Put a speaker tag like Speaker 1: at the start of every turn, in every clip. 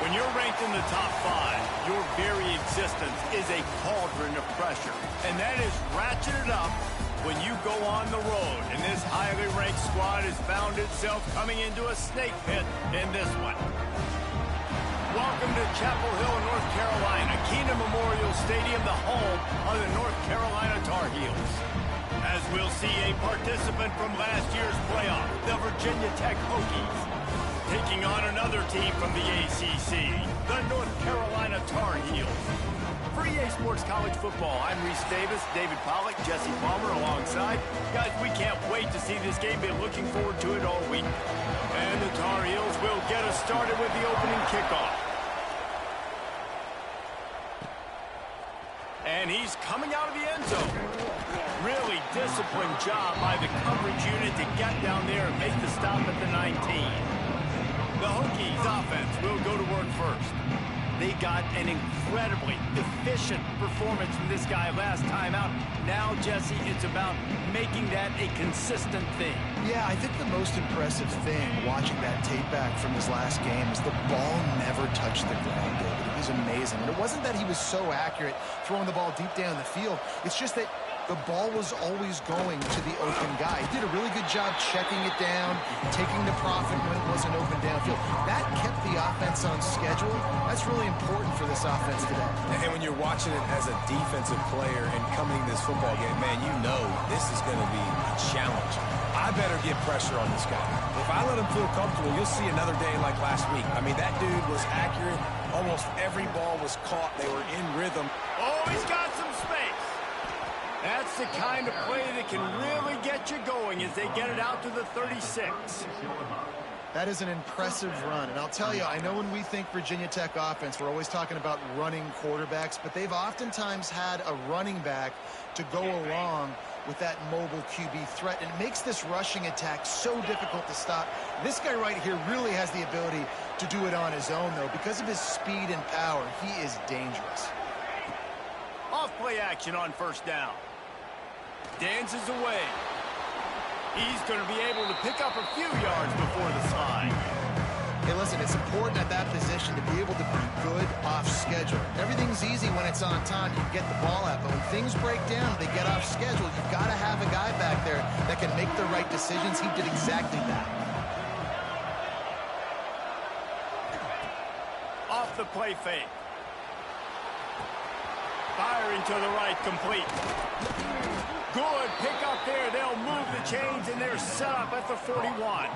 Speaker 1: When you're ranked in the top 5, your very existence is a cauldron of pressure. And that is ratcheted up when you go on the road. And this highly ranked squad has found itself coming into a snake pit in this one. Welcome to Chapel Hill, North Carolina, Keenan Memorial Stadium, the home of the North Carolina Tar Heels. As we'll see a participant from last year's playoff, the Virginia Tech Hokies, taking on another team from the ACC, the North Carolina Tar Heels. For EA Sports College Football, I'm Reese Davis, David Pollack, Jesse Palmer alongside. Guys, we can't wait to see this game. Been looking forward to it all week. And the Tar Heels will get us started with the opening kickoff. And he's coming out of the end zone. Really disciplined job by the coverage unit to get down there and make the stop at the 19. The Hokies offense will go to work first. They got an incredibly efficient performance from this guy last time out. Now, Jesse, it's about making that a consistent thing.
Speaker 2: Yeah, I think the most impressive thing watching that tape back from his last game is the ball never touched the ground, David. It was amazing. And it wasn't that he was so accurate throwing the ball deep down the field. It's just that the ball was always going to the open guy. He did a really good job checking it down, taking the profit when it wasn't open downfield. That kept the offense on schedule. That's really important for this offense today.
Speaker 3: And when you're watching it as a defensive player and coming to this football game, man, you know this is going to be a challenge. I better get pressure on this guy. If I let him feel comfortable, you'll see another day like last week. I mean, that dude was accurate. Almost every ball was caught. They were in rhythm.
Speaker 1: Oh, he's got some space. That's the kind of play that can really get you going as they get it out to the 36.
Speaker 2: That is an impressive run. And I'll tell you, I know when we think Virginia Tech offense, we're always talking about running quarterbacks, but they've oftentimes had a running back to go along with that mobile QB threat. And it makes this rushing attack so difficult to stop. This guy right here really has the ability to do it on his own, though. Because of his speed and power, he is dangerous.
Speaker 1: Off-play action on first down. Dances away. He's going to be able to pick up a few yards before the slide.
Speaker 2: Hey, listen, it's important at that position to be able to be good off schedule. Everything's easy when it's on time. You get the ball out. But when things break down, they get off schedule, you've got to have a guy back there that can make the right decisions. He did exactly that.
Speaker 1: Off the play fake. Firing to the right, complete. Good pick up there. They'll move the chains, and they're set up at the 41.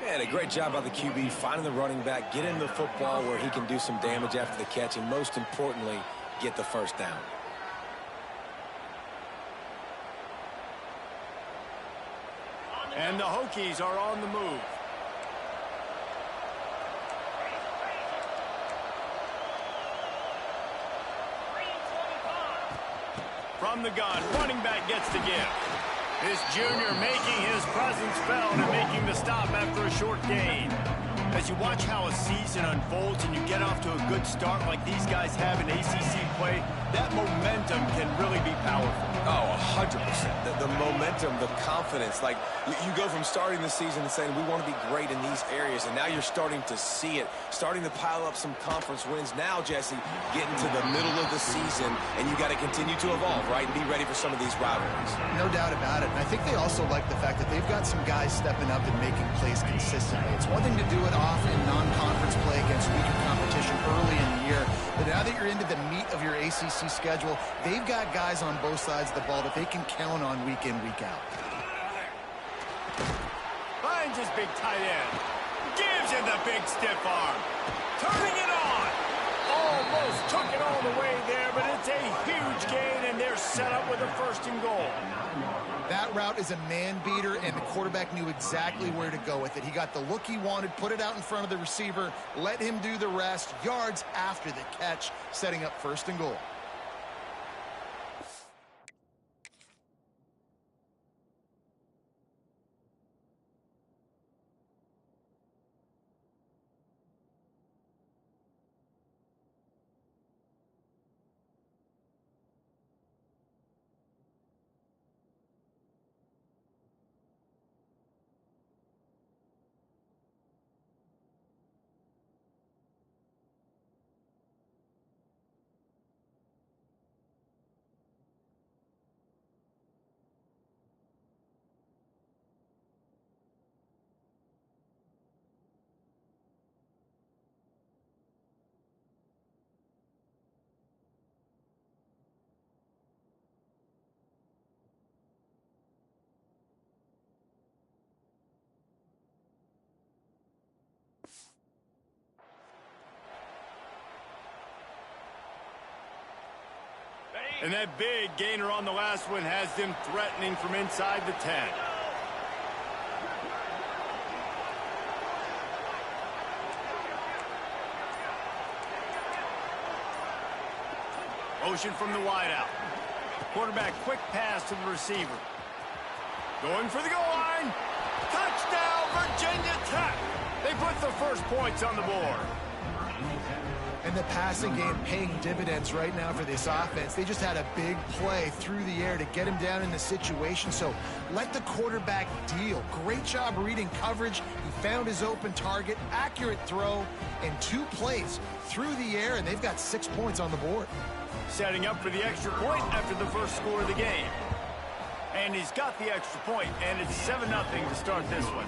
Speaker 3: And a great job by the QB finding the running back, get him the football where he can do some damage after the catch, and most importantly, get the first down.
Speaker 1: And the Hokies are on the move. From the gun, running back gets the give. This junior making his presence felt and making the stop after a short gain. As you watch how a season unfolds and you get off to a good start like these guys have in ACC play, that momentum can really be powerful.
Speaker 3: Oh, 100%. The momentum, the confidence. Like, you go from starting the season and saying, we want to be great in these areas, and now you're starting to see it, starting to pile up some conference wins. Now, Jesse, getting to the middle of the season, and you got to continue to evolve, right, and be ready for some of these rivalries.
Speaker 2: No doubt about it. And I think they also like the fact that they've got some guys stepping up and making plays consistently. It's one thing to do it off in non-conference play against weaker competition early in the year, but now that you're into the meat of your ACC schedule, they've got guys on both sides of the ball that they can count on week in, week out.
Speaker 1: Finds his big tight end. Gives him the big stiff arm. Turning it on. Almost took it all the way there, but it's a huge gain, and they're set up with a 1st and goal.
Speaker 2: That route is a man beater, and the quarterback knew exactly where to go with it. He got the look he wanted, put it out in front of the receiver, let him do the rest, yards after the catch, setting up 1st and goal.
Speaker 1: And that big gainer on the last one has them threatening from inside the 10. Motion from the wideout. Quarterback quick pass to the receiver. Going for the goal line. Touchdown, Virginia Tech. They put the first points on the board.
Speaker 2: And the passing game paying dividends right now for this offense. They just had a big play through the air to get him down in the situation. So let the quarterback deal. Great job reading coverage. He found his open target, accurate throw, and 2 plays through the air, and they've got 6 points on the board.
Speaker 1: Setting up for the extra point after the first score of the game. And he's got the extra point, and it's 7-0 to start this one.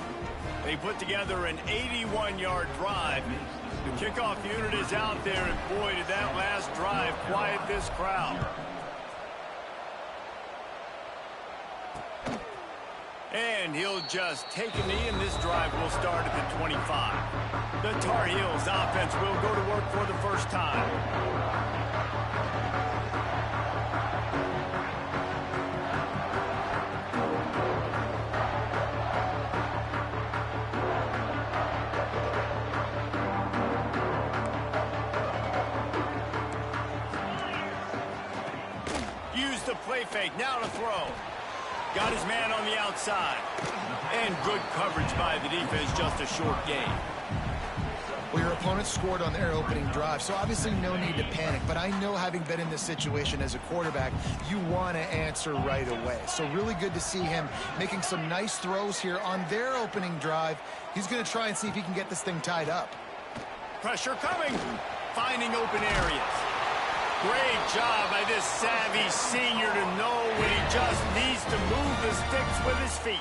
Speaker 1: They put together an 81-yard drive. The kickoff unit is out there, and boy, did that last drive quiet this crowd. And he'll just take a knee, and this drive will start at the 25. The Tar Heels offense will go to work for the first time. The play fake, now to throw. Got his man on the outside. And good coverage by the defense, just a short gain.
Speaker 2: Well, your opponent scored on their opening drive, so obviously no need to panic. But I know, having been in this situation as a quarterback, you want to answer right away. So really good to see him making some nice throws here on their opening drive. He's going to try and see if he can get this thing tied up.
Speaker 1: Pressure coming. Finding open areas. Great job by this savvy senior to know when he just needs to move the sticks with his feet.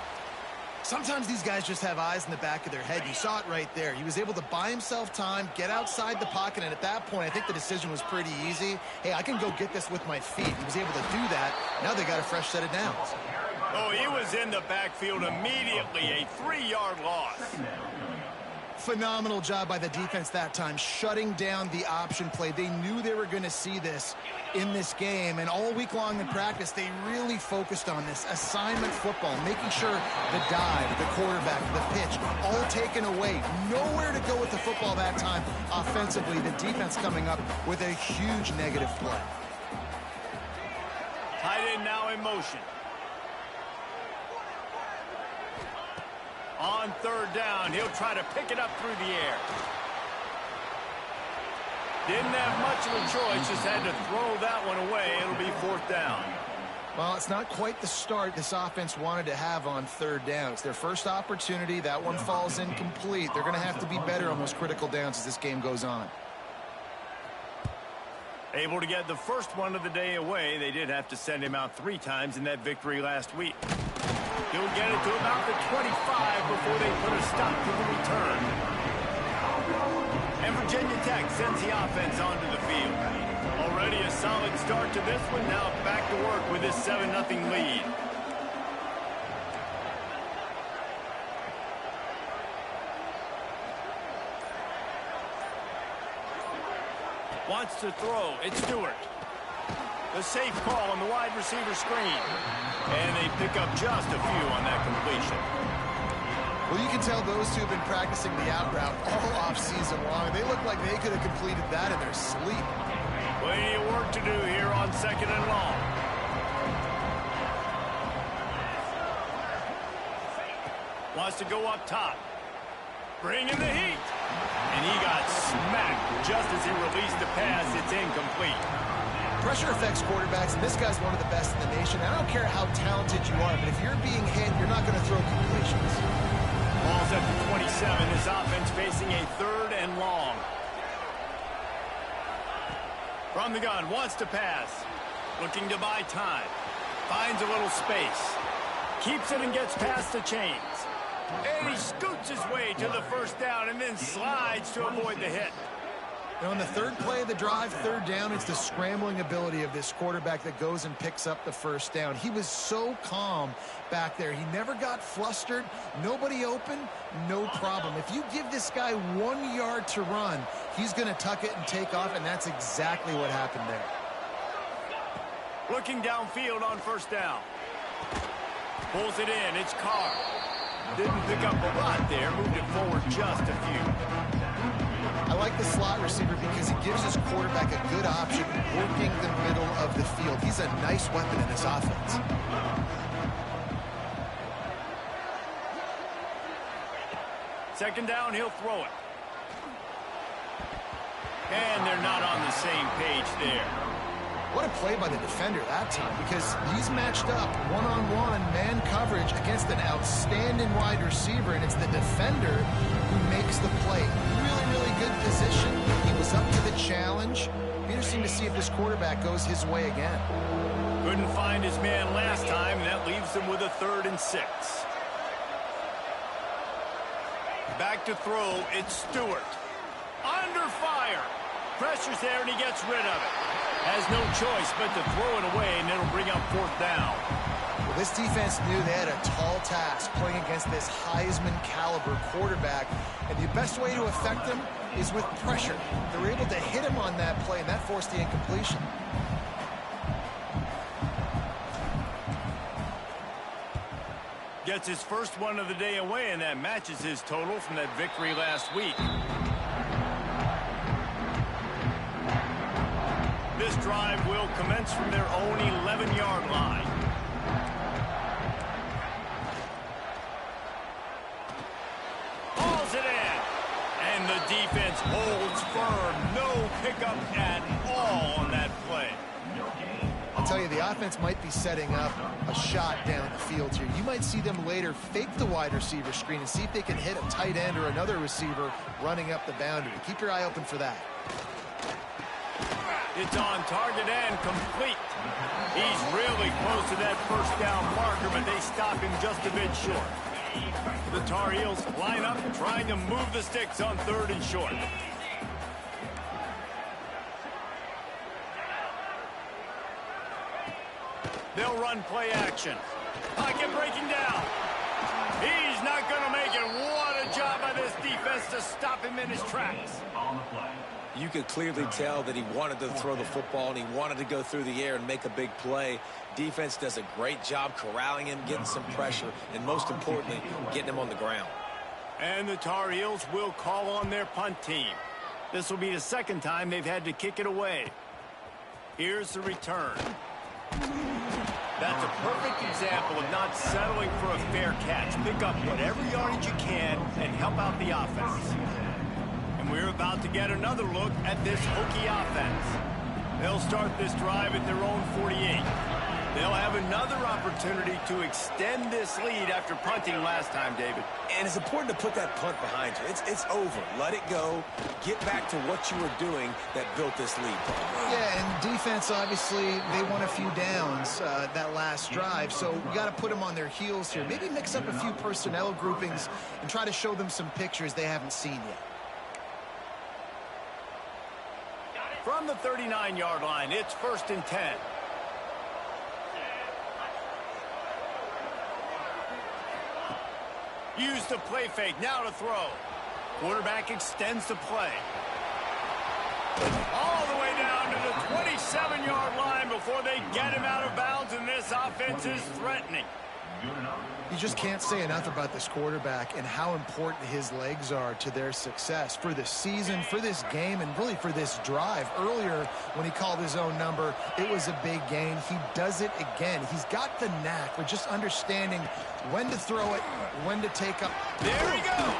Speaker 2: Sometimes these guys just have eyes in the back of their head. You saw it right there. He was able to buy himself time, get outside the pocket, and at that point, I think the decision was pretty easy. Hey, I can go get this with my feet. He was able to do that. Now they got a fresh set of downs.
Speaker 1: Oh, he was in the backfield immediately. A 3-yard loss.
Speaker 2: Phenomenal job by the defense that time, shutting down the option play. They knew they were going to see this in this game, and all week long in practice, they really focused on this assignment football, making sure the dive, the quarterback, the pitch, all taken away. Nowhere to go with the football that time offensively. The defense coming up with a huge negative play.
Speaker 1: Tight end now in motion. On 3rd down, he'll try to pick it up through the air. Didn't have much of a choice, just had to throw that one away. It'll be 4th down.
Speaker 2: Well, it's not quite the start this offense wanted to have on 3rd down. It's their first opportunity. That one falls incomplete. They're going to have to be better on those critical downs as this game goes on.
Speaker 1: Able to get the first one of the day away. They did have to send him out 3 times in that victory last week. He'll get it to about the 25 before they put a stop to the return. And Virginia Tech sends the offense onto the field. Already a solid start to this one. Now back to work with this 7-0 lead. Wants to throw. It's Stewart. The safe call on the wide receiver screen. And they pick up just a few on that completion.
Speaker 2: Well, you can tell those two have been practicing the out route all off-season long. They look like they could have completed that in their sleep.
Speaker 1: Plenty of work to do here on 2nd and long. Wants to go up top. Bring in the heat. And he got smacked just as he released the pass. It's incomplete.
Speaker 2: Pressure affects quarterbacks, and this guy's one of the best in the nation. I don't care how talented you are, but if you're being hit, you're not going to throw completions.
Speaker 1: Ball's at the 27. This offense facing a 3rd and long. From the gun, wants to pass. Looking to buy time. Finds a little space. Keeps it and gets past the chains. And he scoots his way to the 1st down and then slides to avoid the hit.
Speaker 2: Now, on the 3rd play of the drive, 3rd down, it's the scrambling ability of this quarterback that goes and picks up the 1st down. He was so calm back there. He never got flustered. Nobody open, no problem. If you give this guy 1 yard to run, he's going to tuck it and take off, and that's exactly what happened there.
Speaker 1: Looking downfield on first down. Pulls it in. It's Carr. Didn't pick up a lot there. Moved it forward just a few.
Speaker 2: I like the slot receiver because he gives his quarterback a good option working the middle of the field. He's a nice weapon in this offense.
Speaker 1: Second down, he'll throw it. And they're not on the same page there.
Speaker 2: What a play by the defender that time, because he's matched up one-on-one man coverage against an outstanding wide receiver, and it's the defender who makes the play. Really, really good position. He was up to the challenge. Be interesting to see if this quarterback goes his way again.
Speaker 1: Couldn't find his man last time, and that leaves him with a 3rd and 6. Back to throw, it's Stewart. Under fire. Pressure's there, and he gets rid of it. Has no choice but to throw it away, and it'll bring up 4th down.
Speaker 2: Well, this defense knew they had a tall task playing against this Heisman-caliber quarterback, and the best way to affect him is with pressure. They were able to hit him on that play, and that forced the incompletion.
Speaker 1: Gets his first one of the day away, and that matches his total from that victory last week. This drive will commence from their own 11-yard line. Hauls it in. And the defense holds firm. No pickup at all on that play.
Speaker 2: I'll tell you, the offense might be setting up a shot down the field here. You might see them later fake the wide receiver screen and see if they can hit a tight end or another receiver running up the boundary. Keep your eye open for that.
Speaker 1: It's on target and complete. He's really close to that first down marker, but they stop him just a bit short. The Tar Heels line up, trying to move the sticks on 3rd and short. They'll run play action. Pocket breaking down. He's not going to make it. What a job by this defense to stop him in his tracks.
Speaker 3: You could clearly tell that he wanted to throw the football and he wanted to go through the air and make a big play. Defense does a great job corralling him, getting some pressure, and most importantly, getting him on the ground.
Speaker 1: And the Tar Heels will call on their punt team. This will be the second time they've had to kick it away. Here's the return. That's a perfect example of not settling for a fair catch. Pick up whatever yardage you can and help out the offense. And we're about to get another look at this Hokie offense. They'll start this drive at their own 48. They'll have another opportunity to extend this lead after punting last time, David.
Speaker 3: And it's important to put that punt behind you. It's over. Let it go. Get back to what you were doing that built this lead.
Speaker 2: Yeah, and defense, obviously, they won a few downs that last drive, so we got to put them on their heels here. Maybe mix up a few personnel groupings and try to show them some pictures they haven't seen yet.
Speaker 1: From the 39-yard line, it's 1st and 10. Use the play fake, now to throw. Quarterback extends the play. All the way down to the 27-yard line before they get him out of bounds, and this offense is threatening.
Speaker 2: You just can't say enough about this quarterback and how important his legs are to their success for this season, for this game, and really for this drive. Earlier, when he called his own number, it was a big gain. He does it again. He's got the knack for just understanding when to throw it, when to take up.
Speaker 1: There he goes.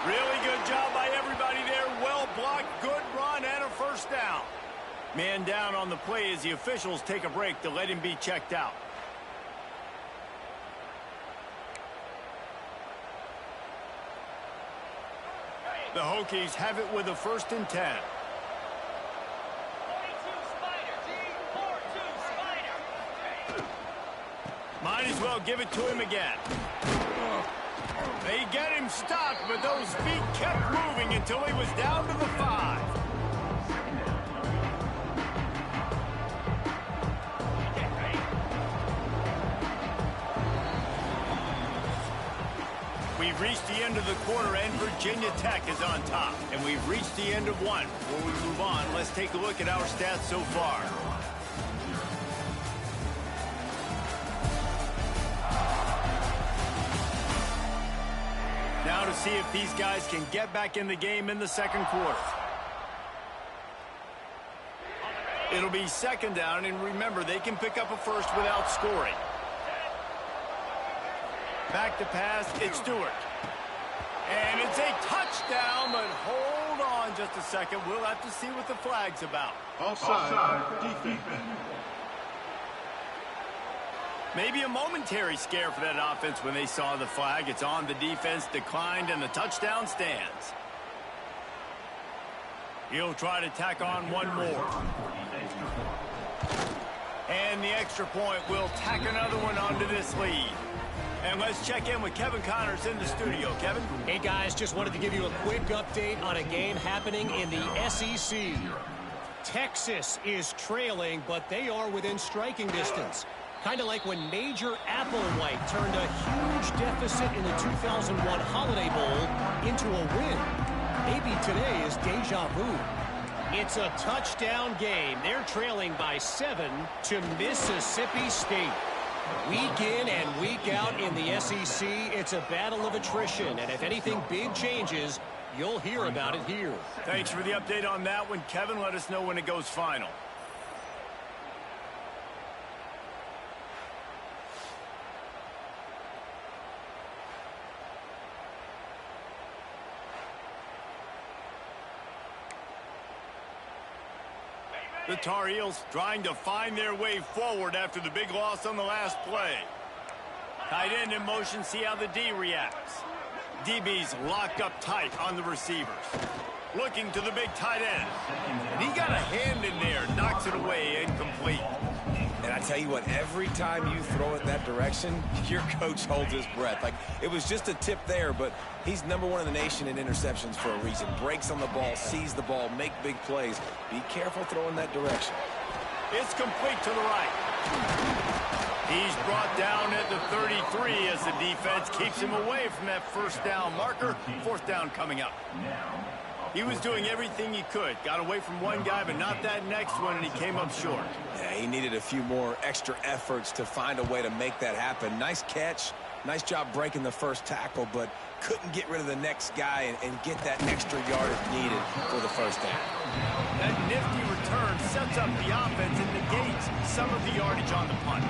Speaker 1: Really good job by everybody there. Well blocked, good run, and a first down. Man down on the play as the officials take a break to let him be checked out. The Hokies have it with a 1st and 10. Might as well give it to him again. They get him stopped, but those feet kept moving until he was down to the 5. We've reached the end of the quarter, and Virginia Tech is on top. And we've reached the end of one. Before we move on, let's take a look at our stats so far. to see if these guys can get back in the game in the second quarter. It'll be second down, and remember, they can pick up a first without scoring. Back to pass, it's Stewart. And it's a touchdown, but hold on just a second. We'll have to see what the flag's about.
Speaker 4: Offside, defense.
Speaker 1: Maybe a momentary scare for that offense when they saw the flag. It's on, the defense declined, and the touchdown stands. He'll try to tack on one more. And the extra point will tack another one onto this lead. And let's check in with Kevin Connors in the studio. Kevin?
Speaker 5: Hey, guys, just wanted to give you a quick update on a game happening in the SEC. Texas is trailing, but they are within striking distance. Kind of like when Major Applewhite turned a huge deficit in the 2001 Holiday Bowl into a win. Maybe today is deja vu. It's a touchdown game. They're trailing by 7 to Mississippi State. Week in and week out in the SEC, it's a battle of attrition. And if anything big changes, you'll hear about it here.
Speaker 1: Thanks for the update on that one, Kevin. Let us know when it goes final. The Tar Heels trying to find their way forward after the big loss on the last play. Tight end in motion, see how the D reacts. DB's locked up tight on the receivers. Looking to the big tight end. And he got a hand in there, knocks it away, incomplete.
Speaker 3: And I tell you what, every time you throw it that direction, your coach holds his breath. Like, it was just a tip there, but he's #1 in the nation in interceptions for a reason. Breaks on the ball, sees the ball, make big plays. Be careful throwing that direction.
Speaker 1: It's complete to the right. He's brought down at the 33 as the defense keeps him away from that first down marker. Fourth down coming up. He was doing everything he could. Got away from one guy, but not that next one, and he came up short.
Speaker 3: Yeah, he needed a few more extra efforts to find a way to make that happen. Nice catch. Nice job breaking the first tackle, but couldn't get rid of the next guy and get that extra yardage needed for the first down.
Speaker 1: That nifty return sets up the offense and negates some of the yardage on the punt.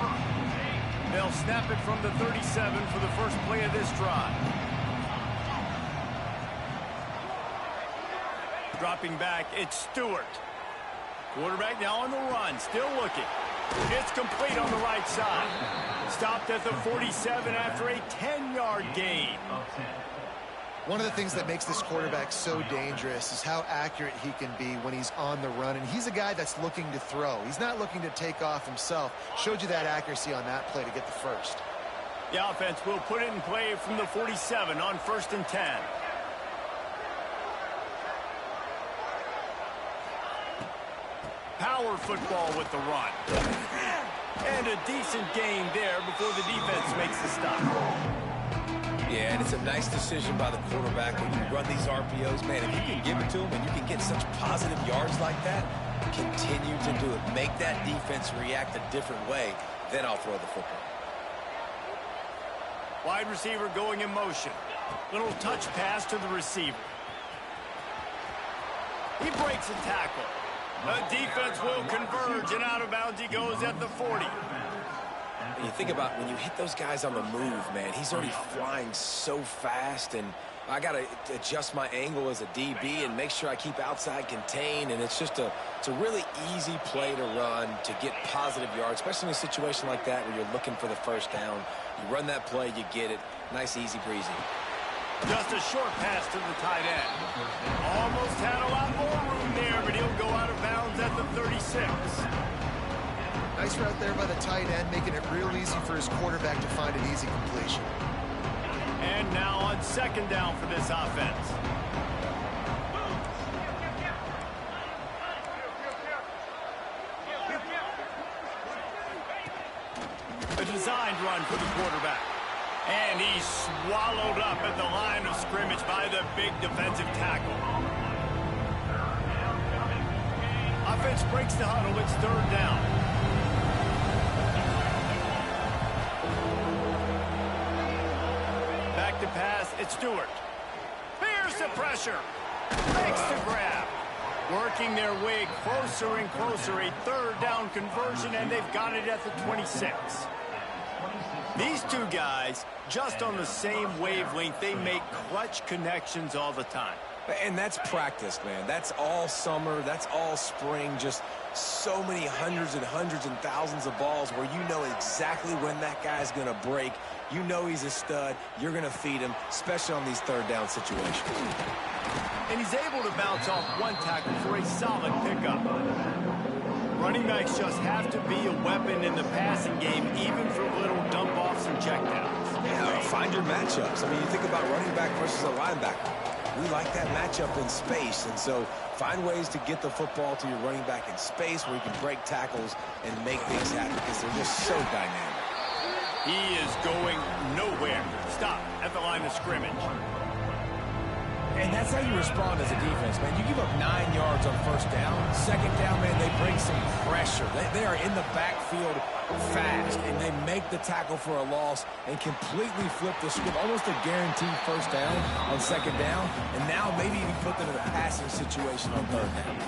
Speaker 1: They'll snap it from the 37 for the first play of this drive. Dropping back, it's Stewart. Quarterback now on the run, still looking. It's complete on the right side. Stopped at the 47 after a 10-yard gain.
Speaker 2: One of the things that makes this quarterback so dangerous is how accurate he can be when he's on the run. And he's a guy that's looking to throw. He's not looking to take off himself. Showed you that accuracy on that play to get the first.
Speaker 1: The offense will put it in play from the 47 on 1st and 10. Power football with the run. And a decent gain there before the defense makes the stop.
Speaker 3: Yeah, and it's a nice decision by the quarterback when you run these RPOs. Man, if you can give it to him and you can get such positive yards like that, continue to do it. Make that defense react a different way, then I'll throw the football.
Speaker 1: Wide receiver going in motion. Little touch pass to the receiver. He breaks a tackle. The defense will converge, and out of bounds he goes at the 40.
Speaker 3: And you think about when you hit those guys on the move, man, he's already flying so fast, and I got to adjust my angle as a DB and make sure I keep outside contained, and it's a really easy play to run to get positive yards, especially in a situation like that where you're looking for the first down. You run that play, you get it. Nice, easy breezy.
Speaker 1: Just a short pass to the tight end. Almost had a lot more room there, but he'll go out of bounds at the 36.
Speaker 2: Nice route there by the tight end, making it real easy for his quarterback to find an easy completion.
Speaker 1: And now on second down for this offense. A designed run for the quarterback. And he's swallowed up at the line of scrimmage by the big defensive tackle. Offense breaks the huddle. It's third down. Back to pass. It's Stewart. the pressure. Makes the grab. Working their way closer and closer. A third down conversion, and they've got it at the 26. These two guys, just on the same wavelength, they make clutch connections all the time.
Speaker 3: And that's practice, man. That's all summer. That's all spring. Just so many hundreds and thousands of balls where you know exactly when that guy's going to break. You know he's a stud. You're going to feed him, especially on these third down situations.
Speaker 1: And he's able to bounce off one tackle for a solid pickup. Running backs just have to be a weapon in the passing game, even for little dump-offs and checkdowns.
Speaker 3: Yeah, find your matchups. I mean, you think about running back versus a linebacker. We like that matchup in space, and so find ways to get the football to your running back in space where you can break tackles and make things happen because they're just so dynamic.
Speaker 1: He is going nowhere. Stop at the line of scrimmage.
Speaker 3: And that's how you respond as a defense, man. You give up 9 yards on first down. Second down, man, they bring some pressure. They are in the backfield fast, and they make the tackle for a loss and completely flip the script. Almost a guaranteed first down on second down, and now maybe even put them in a passing situation on third down.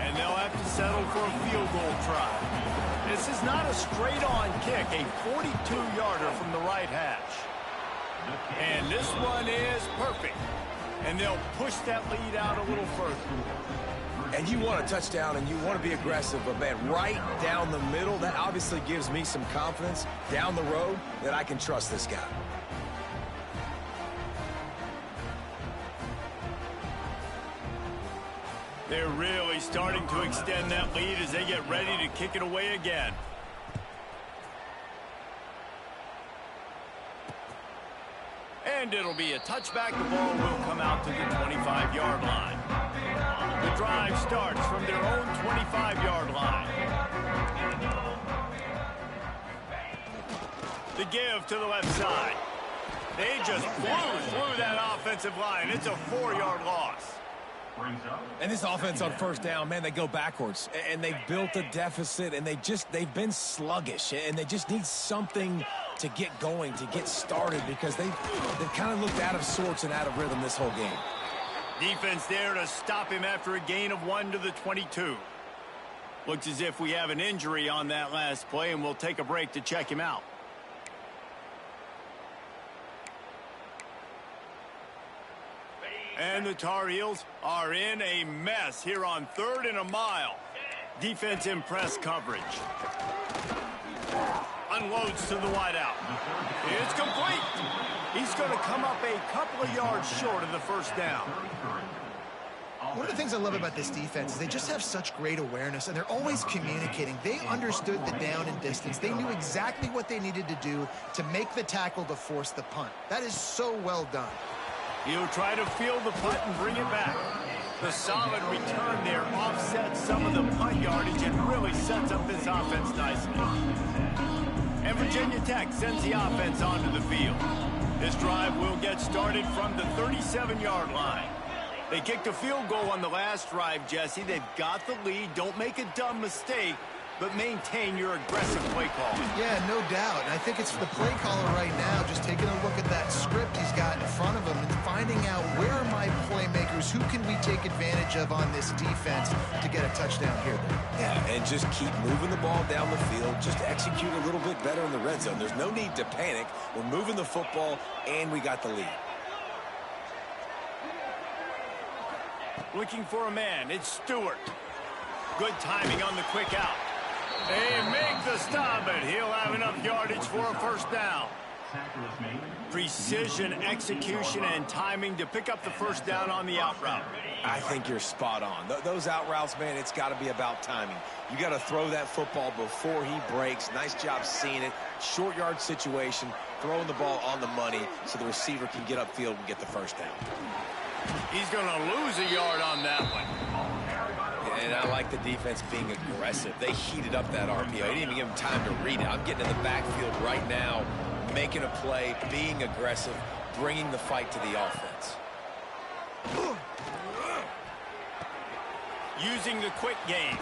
Speaker 1: And they'll have to settle for a field goal try. This is not a straight-on kick, a 42-yarder from the right hash. And this one is perfect. And they'll push that lead out a little further.
Speaker 3: And you want a touchdown and you want to be aggressive, but man, right down the middle, that obviously gives me some confidence down the road that I can trust this guy.
Speaker 1: They're really starting to extend that lead as they get ready to kick it away again. And it'll be a touchback. The ball will come out to the 25-yard line. The drive starts from their own 25-yard line. The give to the left side. They just flew through that offensive line. It's a 4-yard loss.
Speaker 3: And this offense on first down, man, they go backwards. And they've built a deficit, and they've been sluggish. And they just need something to get going, to get started, because they've kind of looked out of sorts and out of rhythm this whole game.
Speaker 1: Defense there to stop him after a gain of 1 to the 22. Looks as if we have an injury on that last play, and we'll take a break to check him out. And the Tar Heels are in a mess here on 3rd and a mile. Defense in press coverage. Unloads to the wideout. It's complete. He's going to come up a couple of yards short of the first down.
Speaker 2: One of the things I love about this defense is they just have such great awareness, and they're always communicating. They understood the down and distance. They knew exactly what they needed to do to make the tackle to force the punt. That is so well done.
Speaker 1: He'll try to field the punt and bring it back. The solid return there offsets some of the punt yardage and really sets up this offense nicely. And Virginia Tech sends the offense onto the field. This drive will get started from the 37-yard line. They kicked a field goal on the last drive, Jesse. They've got the lead. Don't make a dumb mistake, but maintain your aggressive play calling.
Speaker 2: Yeah, no doubt. And I think it's the play caller right now just taking a look at that script he's got in front of him and finding out where are my playmakers, who can we take advantage of on this defense to get a touchdown here.
Speaker 3: Yeah, and just keep moving the ball down the field. Just execute a little bit better in the red zone. There's no need to panic. We're moving the football, and we got the lead.
Speaker 1: Looking for a man. It's Stewart. Good timing on the quick out. They make the stop, and he'll have enough yardage for a first down. Precision, execution, and timing to pick up the first down on the out route.
Speaker 3: I think you're spot on. Those out routes, man, it's got to be about timing. You got to throw that football before he breaks. Nice job seeing it. Short yard situation, throwing the ball on the money so the receiver can get upfield and get the first down.
Speaker 1: He's going to lose a yard on that one.
Speaker 3: And I like the defense being aggressive. They heated up that RPO. They didn't even give him time to read it. I'm getting in the backfield right now, making a play, being aggressive, bringing the fight to the offense.
Speaker 1: Using the quick game.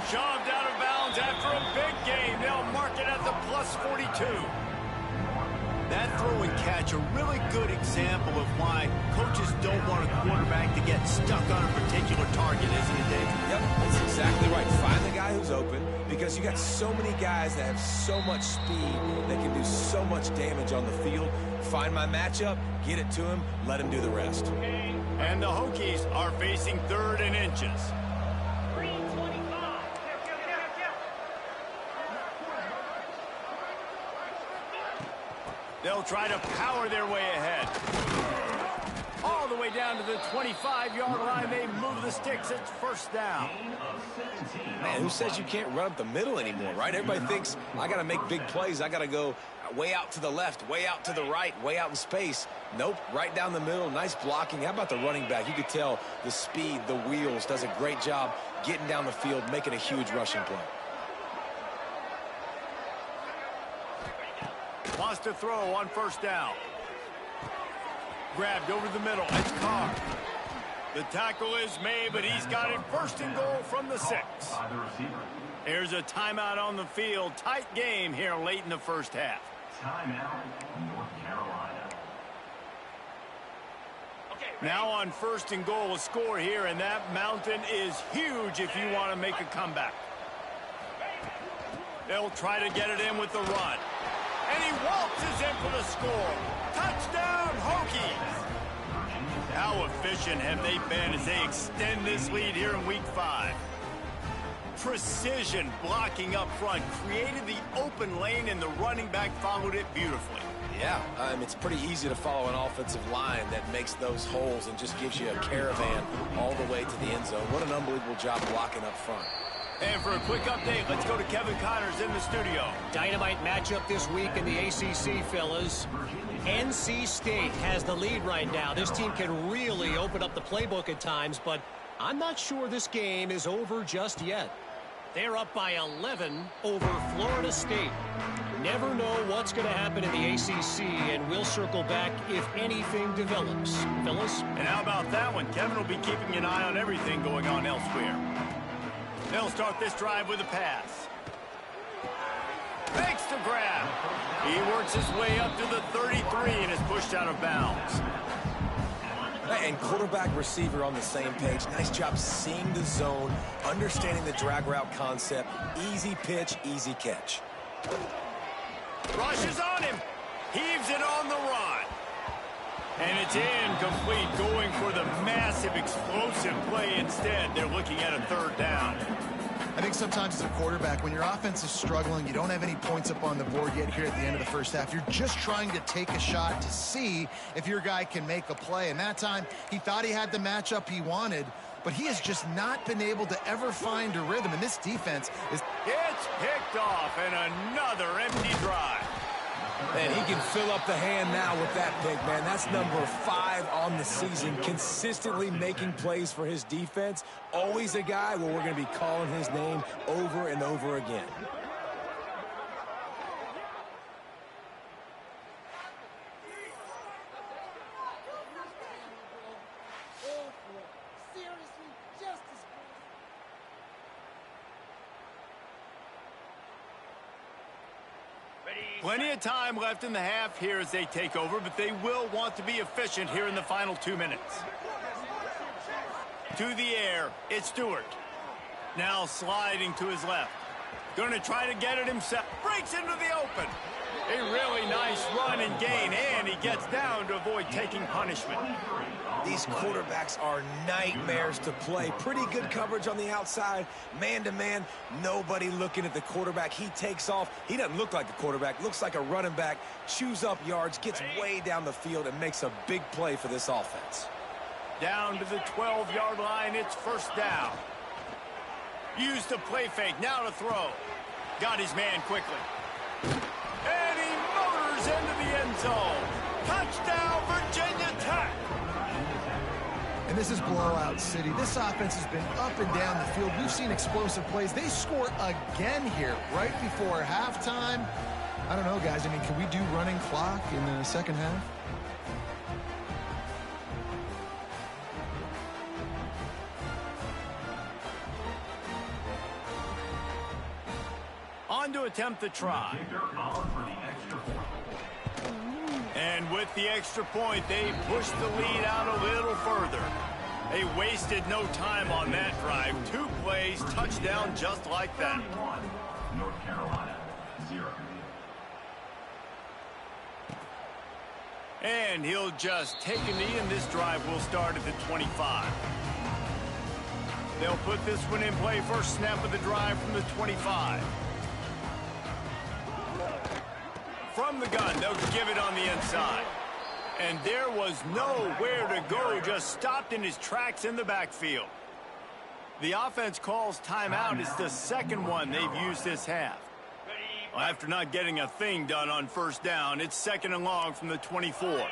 Speaker 1: Shoved out of bounds after a big gain. They'll mark it at the plus 42. That throw and catch, a really good example of why coaches don't want to quarterback to get stuck on a particular target, isn't it, Dave?
Speaker 3: Yep, that's exactly right. Find the guy who's open because you got so many guys that have so much speed that can do so much damage on the field. Find my matchup, get it to him, let him do the rest.
Speaker 1: And the Hokies are facing 3rd and inches. They'll try to power their way ahead. All the way down to the 25-yard line. They move the sticks. It's 1st down.
Speaker 3: Man, who says you can't run up the middle anymore, right? Everybody thinks, I got to make big plays. I got to go way out to the left, way out to the right, way out in space. Nope, right down the middle. Nice blocking. How about the running back? You could tell the speed, the wheels, does a great job getting down the field, making a huge rushing play.
Speaker 1: Wants to throw on 1st down. Grabbed over the middle. It's Carr. The tackle is made, but he's got it 1st and goal from the 6. There's a timeout on the field. Tight game here late in the 1st half.
Speaker 4: Timeout, North Carolina.
Speaker 1: Now on 1st and goal, a score here, and that mountain is huge if you want to make a comeback. They'll try to get it in with the run. And he waltzes in for the score. Touchdown, Hokies! How efficient have they been as they extend this lead here in Week 5? Precision blocking up front created the open lane, and the running back followed it beautifully.
Speaker 3: Yeah, it's pretty easy to follow an offensive line that makes those holes and just gives you a caravan all the way to the end zone. What an unbelievable job blocking up front.
Speaker 1: And for a quick update, let's go to Kevin Connors in the studio.
Speaker 5: Dynamite matchup this week in the ACC, fellas. NC State has the lead right now. This team can really open up the playbook at times, but I'm not sure this game is over just yet. They're up by 11 over Florida State. Never know what's going to happen in the ACC, and we'll circle back if anything develops. Fellas?
Speaker 1: And how about that one? Kevin will be keeping an eye on everything going on elsewhere. They'll start this drive with a pass. Makes the grab. He works his way up to the 33 and is pushed out of bounds.
Speaker 3: And quarterback receiver on the same page. Nice job seeing the zone, understanding the drag route concept. Easy pitch, easy catch.
Speaker 1: Rushes on him. Heaves it on the run. And it's incomplete, going for the massive explosive play instead. They're looking at a 3rd down.
Speaker 2: I think sometimes as a quarterback, when your offense is struggling, you don't have any points up on the board yet here at the end of the 1st half. You're just trying to take a shot to see if your guy can make a play. And that time, he thought he had the matchup he wanted, but he has just not been able to ever find a rhythm. And this defense is...
Speaker 1: It's picked off, and another empty drive.
Speaker 3: And he can fill up the hand now with that pick, man. That's number 5 on the season, consistently making plays for his defense. Always a guy where we're going to be calling his name over and over again.
Speaker 1: Plenty of time left in the half here as they take over, but they will want to be efficient here in the final 2 minutes. To the air, it's Stewart. Now sliding to his left. Going to try to get it himself. Breaks into the open. A really nice run and gain, and he gets down to avoid taking punishment.
Speaker 3: These quarterbacks are nightmares to play. Pretty good coverage on the outside. Man-to-man, nobody looking at the quarterback. He takes off. He doesn't look like a quarterback. Looks like a running back. Chews up yards, gets way down the field, and makes a big play for this offense.
Speaker 1: Down to the 12-yard line, it's 1st down. Used the play fake, now to throw. Got his man quickly. And he motors into the end zone. Touchdown, Virginia Tech.
Speaker 2: And this is blowout city. This offense has been up and down the field. We've seen explosive plays. They score again here right before halftime. I don't know, guys. I mean, can we do running clock in the 2nd half?
Speaker 1: On to attempt the try. And with the extra point, they push the lead out a little further. They wasted no time on that drive. 2 plays, touchdown just like that.
Speaker 4: North Carolina, 0.
Speaker 1: And he'll just take a knee, and this drive will start at the 25. They'll put this one in play. First snap of the drive from the 25. From the gun, they'll give it on the inside. And there was nowhere to go, just stopped in his tracks in the backfield. The offense calls timeout. It's the second one they've used this half. Well, after not getting a thing done on first down, it's 2nd and long from the 24.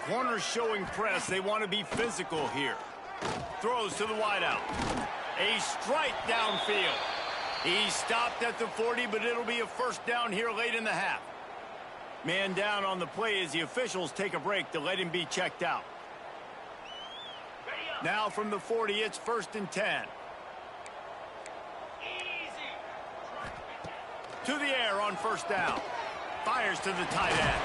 Speaker 1: Corners showing press. They want to be physical here. Throws to the wideout. A strike downfield. He stopped at the 40, but it'll be a first down here late in the half. Man down on the play as the officials take a break to let him be checked out. Now from the 40, it's 1st and 10. To the air on first down. Fires to the tight end.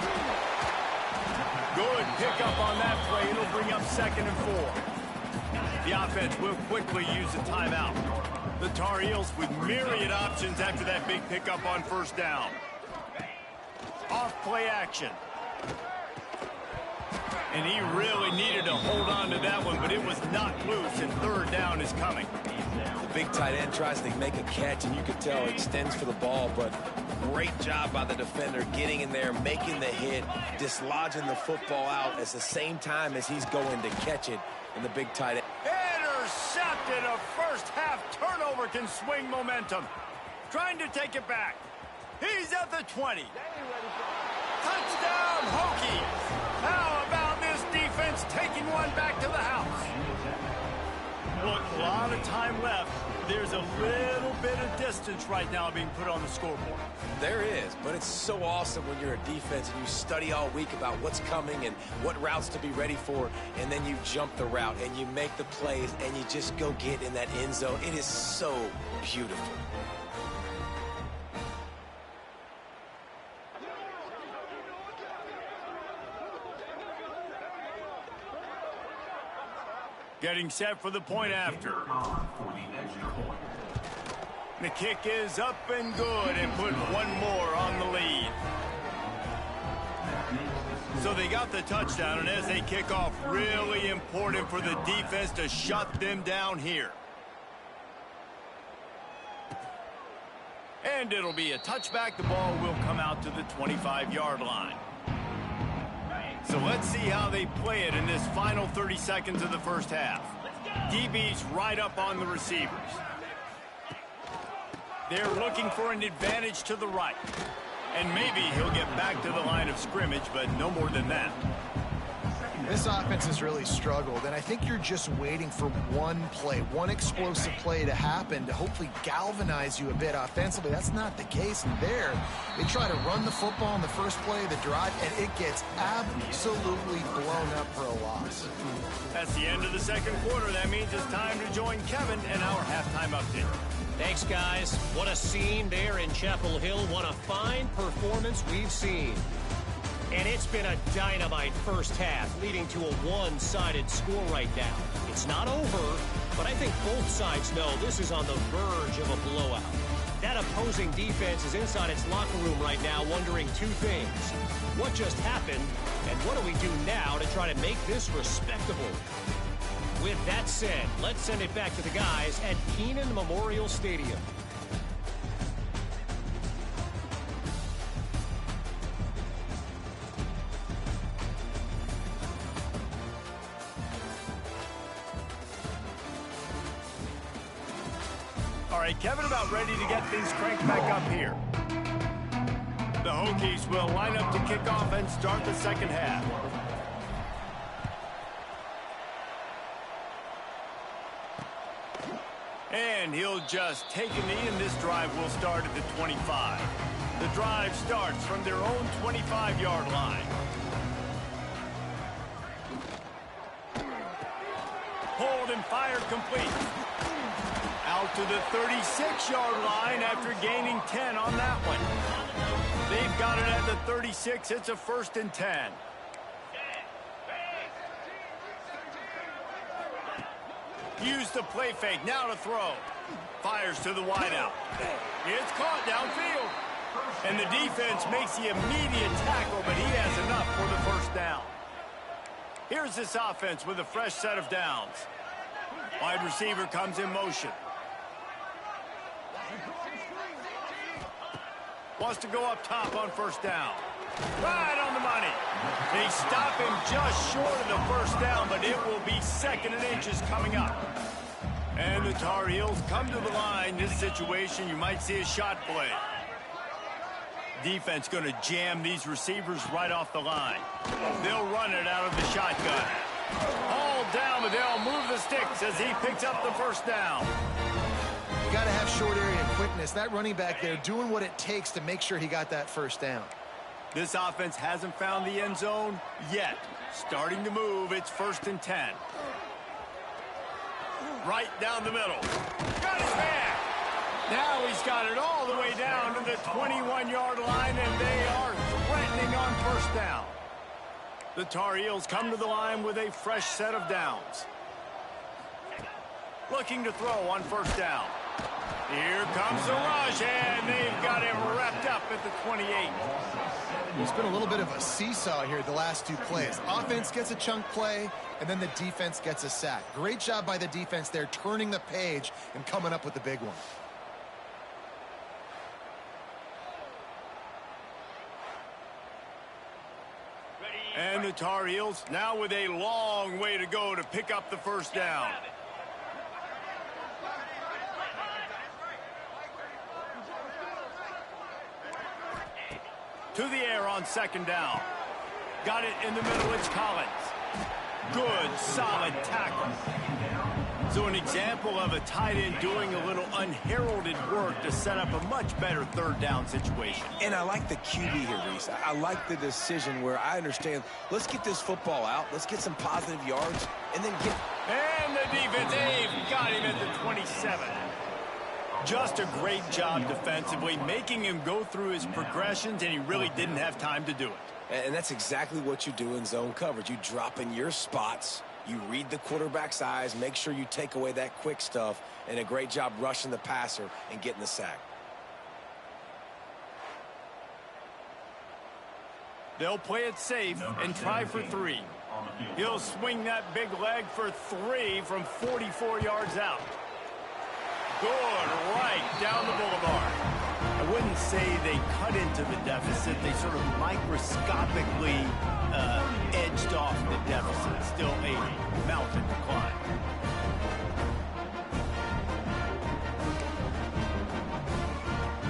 Speaker 1: Good pickup on that play. It'll bring up 2nd and 4. The offense will quickly use a timeout. The Tar Heels with myriad options after that big pickup on first down. Off play action. And he really needed to hold on to that one, but it was knocked loose, and 3rd down is coming.
Speaker 3: The big tight end tries to make a catch, and you can tell it extends for the ball, but great job by the defender getting in there, making the hit, dislodging the football out at the same time as he's going to catch it, and the big tight end.
Speaker 1: Intercepted. A first half turnover can swing momentum. Trying to take it back. He's at the 20. Touchdown, Hokies. How about this defense taking one back to the house? Look, a lot of time left. There's a little bit of distance right now being put on the scoreboard.
Speaker 3: There is, but it's so awesome when you're a defense and you study all week about what's coming and what routes to be ready for, and then you jump the route and you make the plays and you just go get in that end zone. It is so beautiful.
Speaker 1: Getting set for the point after. The kick is up and good, and put one more on the lead. So they got the touchdown, and as they kick off, really important for the defense to shut them down here. And it'll be a touchback. The ball will come out to the 25-yard line. So let's see how they play it in this final 30 seconds of the first half. DB's right up on the receivers. They're looking for an advantage to the right. And maybe he'll get back to the line of scrimmage, but no more than that.
Speaker 2: This offense has really struggled, and I think you're just waiting for one play, one explosive play to happen to hopefully galvanize you a bit offensively. That's not the case there. They try to run the football in the first play of the drive, and it gets absolutely blown up for a loss.
Speaker 1: That's the end of the second quarter. That means it's time to join Kevin in our halftime update.
Speaker 5: Thanks, guys. What a scene there in Chapel Hill. What a fine performance we've seen. And it's been a dynamite first half, leading to a one-sided score right now. It's not over, but I think both sides know this is on the verge of a blowout. That opposing defense is inside its locker room right now wondering two things. What just happened, and what do we do now to try to make this respectable? With that said, let's send it back to the guys at Kenan Memorial Stadium.
Speaker 1: All right, Kevin, about ready to get things cranked back up here. The Hokies will line up to kick off and start the second half. And he'll just take a knee, and this drive will start at the 25. The drive starts from their own 25-yard line. Hold and fire complete. Out to the 36-yard line after gaining 10 on that one. They've got it at the 36. It's a 1st and 10. Use the play fake. Now to throw. Fires to the wideout. It's caught downfield. And the defense makes the immediate tackle, but he has enough for the first down. Here's this offense with a fresh set of downs. Wide receiver comes in motion. Wants to go up top on first down. Right on the money. They stop him just short of the first down, but it will be 2nd and inches coming up. And the Tar Heels come to the line. This situation, you might see a shot play. Defense going to jam these receivers right off the line. They'll run it out of the shotgun. All down, but they'll move the sticks as he picks up the first down.
Speaker 2: You got to have short area quickness. That running back there doing what it takes to make sure he got that first down.
Speaker 1: This offense hasn't found the end zone yet. Starting to move. It's 1st and 10. Right down the middle. Got his man. Now he's got it all the way down to the 21-yard line, and they are threatening on first down. The Tar Heels come to the line with a fresh set of downs. Looking to throw on first down. Here comes the rush, and they've got him wrapped up at the 28.
Speaker 2: There's been a little bit of a seesaw here the last 2 plays. Offense gets a chunk play, and then the defense gets a sack. Great job by the defense there, turning the page and coming up with the big one.
Speaker 1: And the Tar Heels now with a long way to go to pick up the first down. To the air on 2nd down. Got it in the middle. It's Collins. Good, solid tackle. So an example of a tight end doing a little unheralded work to set up a much better 3rd down situation.
Speaker 3: And I like the QB here, Reese. I like the decision where I understand, let's get this football out, let's get some positive yards, and then get...
Speaker 1: And the defense, they've got him at the 27. Just a great job defensively, making him go through his progressions, and he really didn't have time to do it.
Speaker 3: And that's exactly what you do in zone coverage. You drop in your spots, you read the quarterback's eyes, make sure you take away that quick stuff, and a great job rushing the passer and getting the sack.
Speaker 1: They'll play it safe and try for 3. He'll swing that big leg for 3 from 44 yards out. Good, right down the boulevard. I wouldn't say they cut into the deficit. They sort of microscopically edged off the deficit. Still a mountain to climb.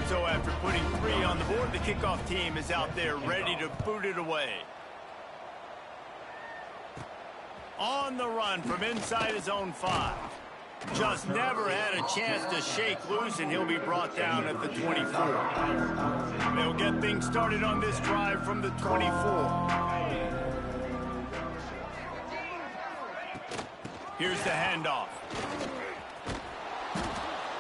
Speaker 1: So after putting 3 on the board, the kickoff team is out there ready to boot it away. On the run from inside his own 5. Just never had a chance to shake loose, and he'll be brought down at the 24. They'll get things started on this drive from the 24. Here's the handoff.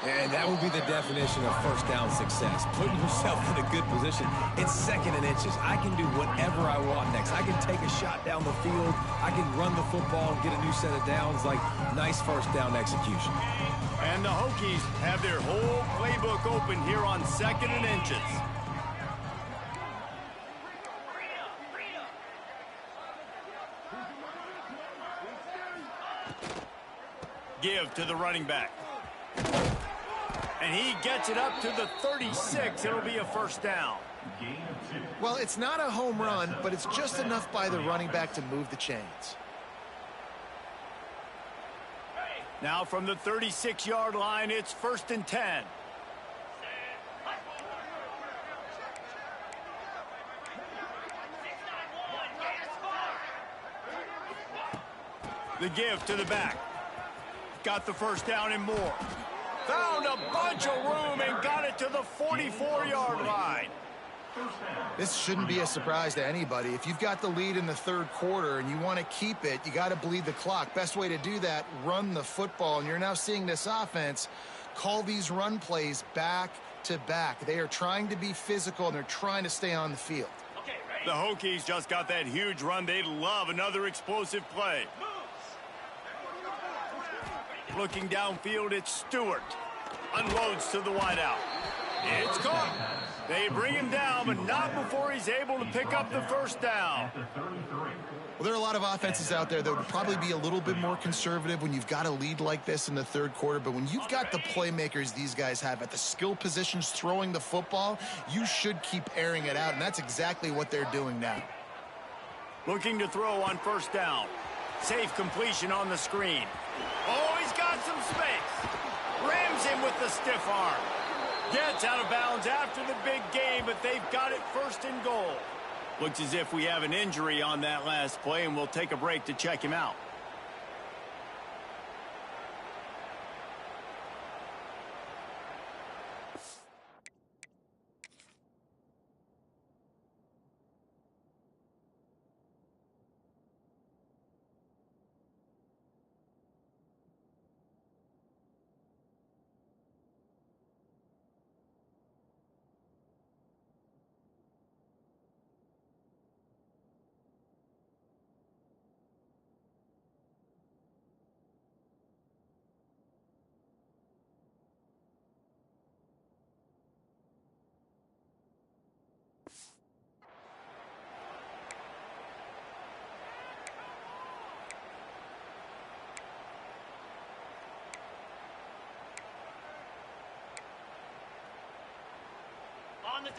Speaker 3: And that would be the definition of first down success. Putting yourself in a good position. It's 2nd and inches. I can do whatever I want next. I can take a shot down the field. I can run the football and get a new set of downs. Like, nice first down execution.
Speaker 1: And the Hokies have their whole playbook open here on 2nd and inches. Give to the running back. And he gets it up to the 36. It'll be a first down.
Speaker 2: Well, it's not a home run, but it's just enough by the running back to move the chains.
Speaker 1: Now from the 36-yard line, it's 1st and 10. The give to the back. Got the first down and more. Found a bunch of room and got it to the 44-yard line.
Speaker 2: This shouldn't be a surprise to anybody. If you've got the lead in the 3rd quarter and you want to keep it, you got to bleed the clock. Best way to do that, run the football. And you're now seeing this offense call these run plays back to back. They are trying to be physical, and they're trying to stay on the field.
Speaker 1: The Hokies just got that huge run. They love another explosive play. Looking downfield, it's Stewart. Unloads to the wideout. It's caught. They bring him down, but not before he's able to pick up the first down.
Speaker 2: Well, there are a lot of offenses out there that would probably be a little bit more conservative when you've got a lead like this in the third quarter. But when you've got the playmakers these guys have at the skill positions throwing the football, you should keep airing it out, and that's exactly what they're doing now.
Speaker 1: Looking to throw on first down. Safe completion on the screen. Oh, he's got some space. Rams him with the stiff arm. Gets out of bounds after the big game, but they've got it first and goal. Looks as if we have an injury on that last play, and we'll take a break to check him out.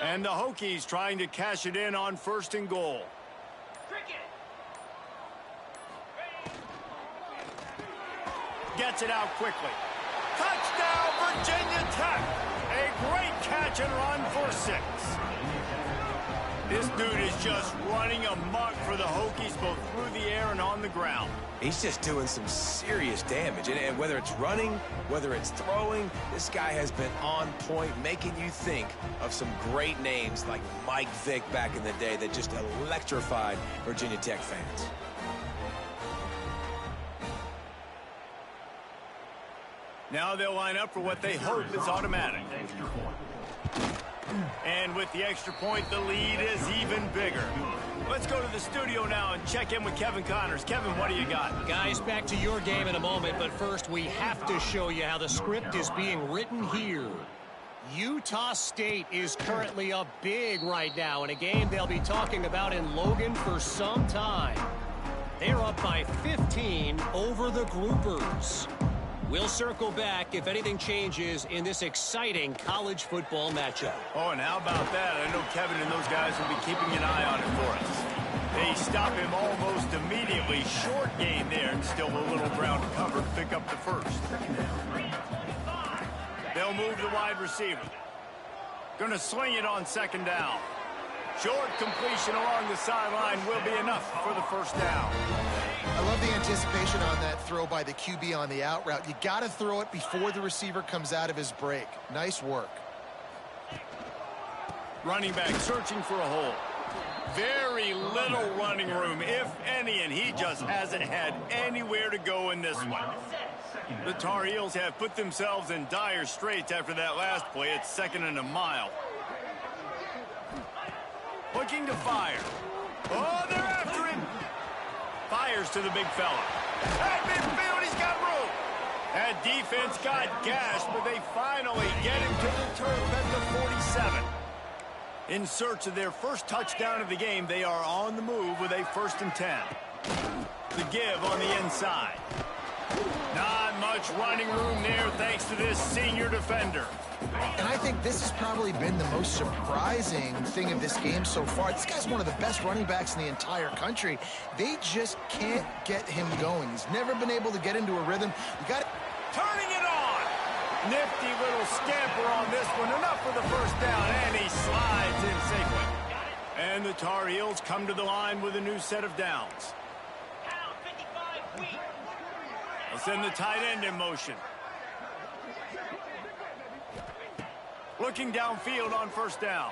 Speaker 1: And the Hokies trying to cash it in on first and goal. Gets it out quickly. Touchdown, Virginia Tech. A great catch and run for 6. This dude is just running amok for the Hokies, both through the air and on the ground.
Speaker 3: He's just doing some serious damage. And whether it's running, whether it's throwing, this guy has been on point, making you think of some great names like Mike Vick back in the day that just electrified Virginia Tech fans.
Speaker 1: Now they'll line up for what they hope is automatic. And with the extra point, the lead is even bigger. Let's go to the studio now and check in with Kevin Connors. Kevin, what do you got?
Speaker 5: Guys, back to your game in a moment, but first we have to show you how the script is being written here. Utah State is currently up big right now in a game they'll be talking about in Logan for some time. They're up by 15 over the Groupers. We'll circle back if anything changes in this exciting college football matchup.
Speaker 1: Oh, and how about that? I know Kevin and those guys will be keeping an eye on it for us. They stop him almost immediately. Short gain there, and still a little ground to cover to pick up the first. They'll move the wide receiver. Going to sling it on second down. Short completion along the sideline will be enough for the first down.
Speaker 2: I love the anticipation on that throw by the QB on the out route. You got to throw it before the receiver comes out of his break. Nice work.
Speaker 1: Running back searching for a hole. Very little running room, if any, and he just hasn't had anywhere to go in this one. The Tar Heels have put themselves in dire straits after that last play. It's 2nd and a mile. Looking to fire. Oh, they're after him. Fires to the big fella. At midfield, he's got room. That defense got gashed, but they finally get him to the turf at the 47. In search of their first touchdown of the game, they are on the move with a 1st and 10. The give on the inside. Not much running room there thanks to this senior defender.
Speaker 2: And I think this has probably been the most surprising thing of this game so far. This guy's one of the best running backs in the entire country. They just can't get him going. He's never been able to get into a rhythm. You got
Speaker 1: turning it on. Nifty little scamper on this one. Enough for the first down, and he slides in safely. And the Tar Heels come to the line with a new set of downs. They'll send the tight end in motion. Looking downfield on first down.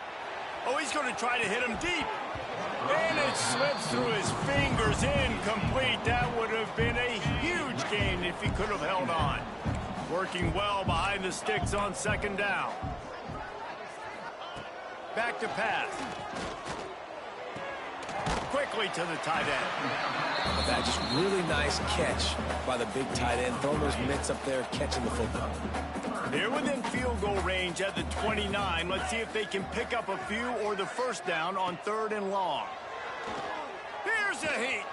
Speaker 1: Oh, he's going to try to hit him deep. And it slips through his fingers, incomplete. That would have been a huge gain if he could have held on. Working well behind the sticks on second down. Back to pass. quickly to the tight end.
Speaker 3: That just really nice catch by the big tight end. Throwing those mitts up there, catching the football.
Speaker 1: They're within field goal range at the 29. Let's see if they can pick up a few or the first down on 3rd and long. Here's a heat.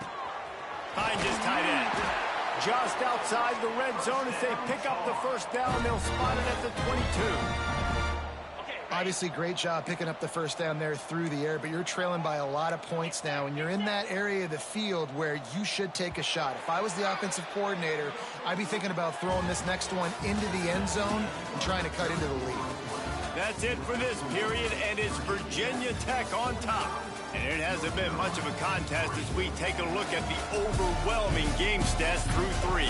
Speaker 1: Finds his tight end. Just outside the red zone as they pick up the first down. They'll spot it at the 22.
Speaker 2: Obviously, great job picking up the first down there through the air, but you're trailing by a lot of points now, and you're in that area of the field where you should take a shot. If I was the offensive coordinator, I'd be thinking about throwing this next one into the end zone and trying to cut into the lead.
Speaker 1: That's it for this period, and it's Virginia Tech on top. And it hasn't been much of a contest as we take a look at the overwhelming game stats through 3.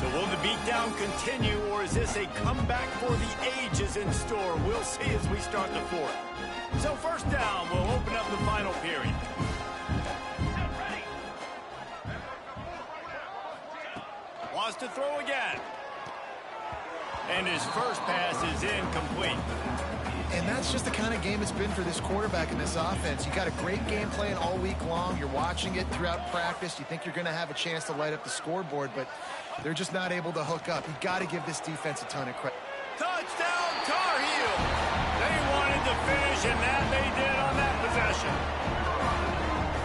Speaker 1: So will the beatdown continue, or is this a comeback for the ages in store? We'll see as we start the 4th. So first down, we'll open up the final period. Wants to throw again. And his first pass is incomplete.
Speaker 2: And that's just the kind of game it's been for this quarterback in this offense. You got a great game plan all week long. You're watching it throughout practice. You think you're going to have a chance to light up the scoreboard, but they're just not able to hook up. You got to give this defense a ton of credit.
Speaker 1: Touchdown, Tar Heels! They wanted to finish, and that they did on that possession.